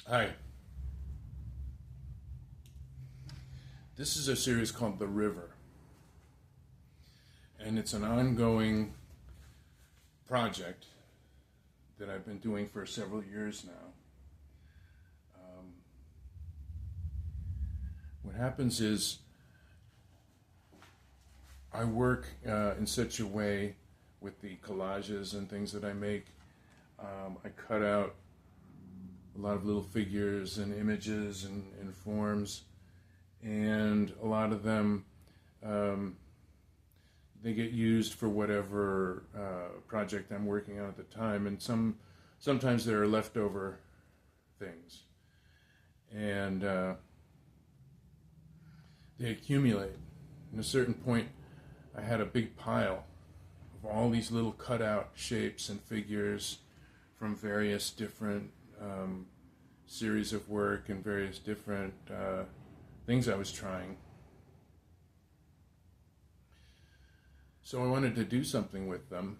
Hi. This is a series called The River, and it's an ongoing project that I've been doing for several years now. What happens is I work in such a way with the collages and things that I make. I cut out a lot of little figures and images and forms, and a lot of them they get used for whatever project I'm working on at the time, and sometimes there are leftover things, and they accumulate. At a certain point, I had a big pile of all these little cutout shapes and figures from various different series of work and various different things I was trying. So I wanted to do something with them,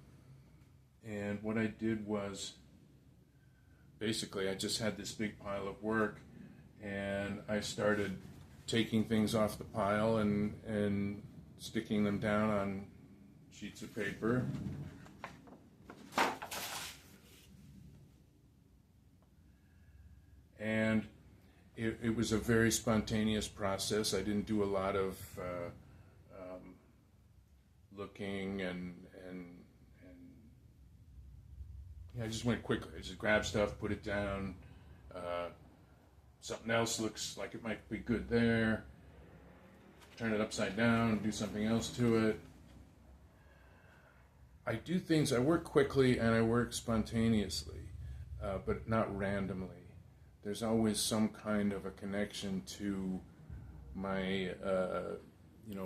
and what I did was basically I just had this big pile of work, and I started taking things off the pile and sticking them down on sheets of paper. And it was a very spontaneous process. I didn't do a lot of looking and yeah, I just went quickly. I just grabbed stuff, put it down. Something else looks like it might be good there. Turn it upside down, do something else to it. I do things, I work quickly and I work spontaneously, but not randomly. There's always some kind of a connection to my,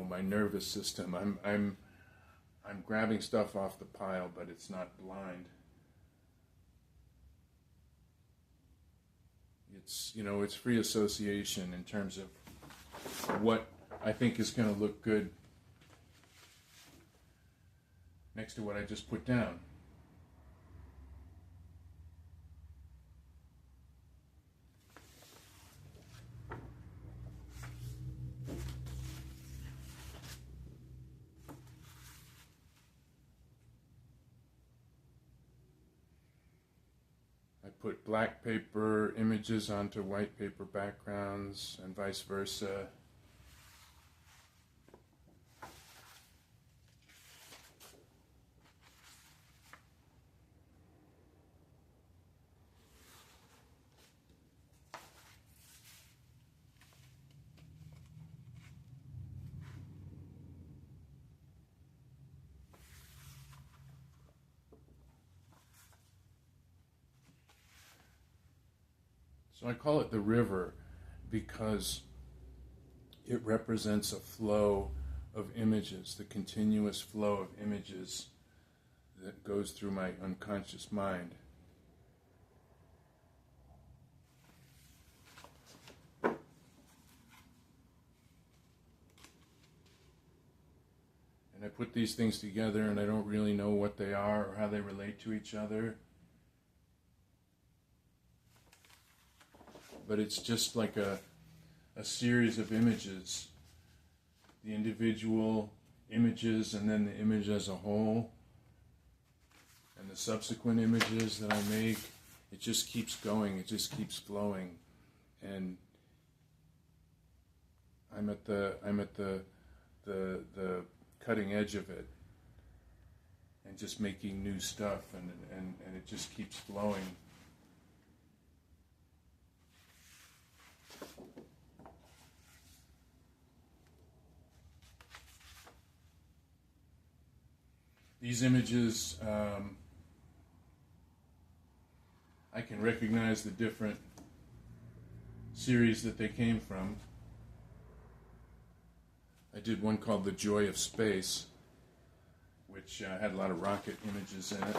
my nervous system. I'm grabbing stuff off the pile, but it's not blind. It's free association in terms of what I think is going to look good next to what I just put down. I put black paper images onto white paper backgrounds and vice versa. So I call it the river because it represents a flow of images, the continuous flow of images that goes through my unconscious mind. And I put these things together and I don't really know what they are or how they relate to each other. But it's just like a series of images, the individual images and then the image as a whole, and the subsequent images that I make. It just keeps going, it just keeps flowing, and I'm at the cutting edge of it, and just making new stuff, and it just keeps flowing. These images, I can recognize the different series that they came from. I did one called The Joy of Space, which had a lot of rocket images in it.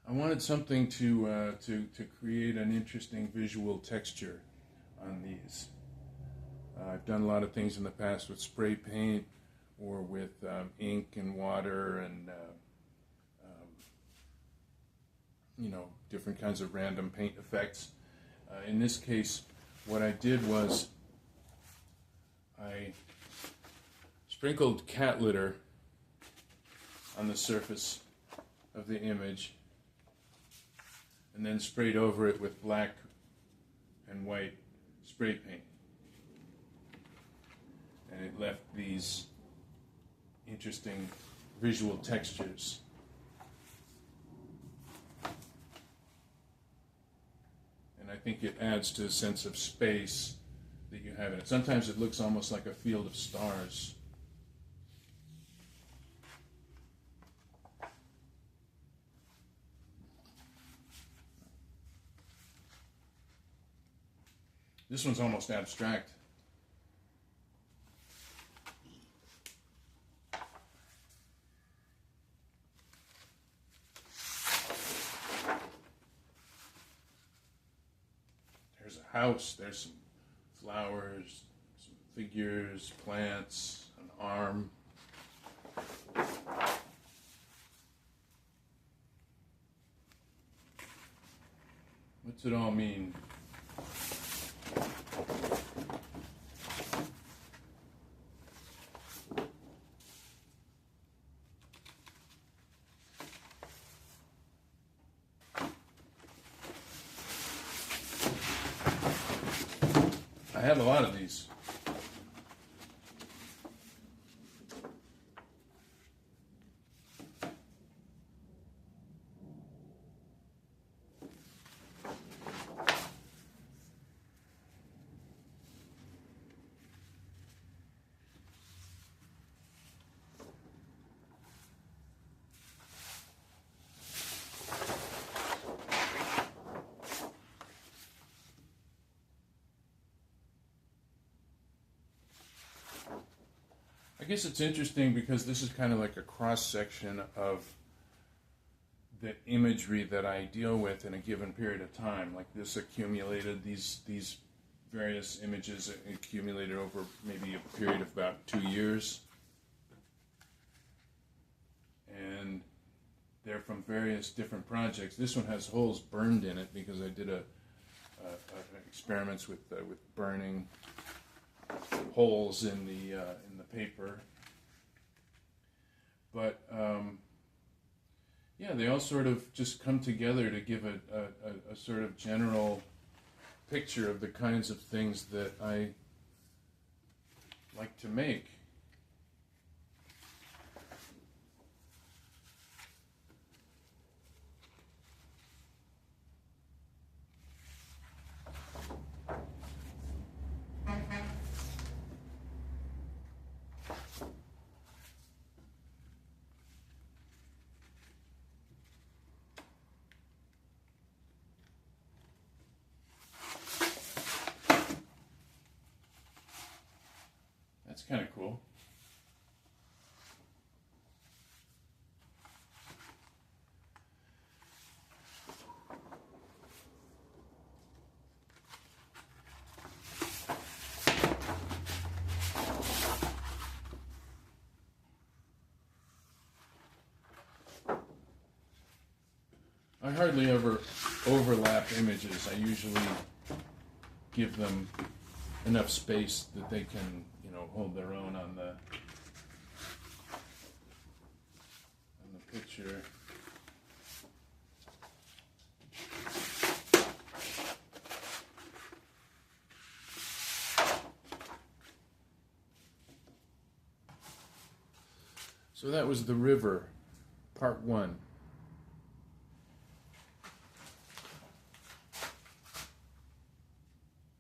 I wanted something to create an interesting visual texture on these. I've done a lot of things in the past with spray paint or with ink and water and different kinds of random paint effects. In this case, what I did was I sprinkled cat litter on the surface of the image and then sprayed over it with black and white spray paint. And it left these interesting visual textures. And I think it adds to a sense of space that you have in it. Sometimes it looks almost like a field of stars. This one's almost abstract. There's a house, there's some flowers, some figures, plants, an arm. What's it all mean? I have a lot of these. I guess it's interesting because this is kind of like a cross-section of the imagery that I deal with in a given period of time. Like this accumulated, these various images accumulated over maybe a period of about 2 years. And they're from various different projects. This one has holes burned in it because I did experiments with burning holes in the paper, but yeah, they all sort of just come together to give a sort of general picture of the kinds of things that I like to make. That's kind of cool. I hardly ever overlap images. I usually give them enough space that they can, hold their own on the picture. So that was The River, Part 1.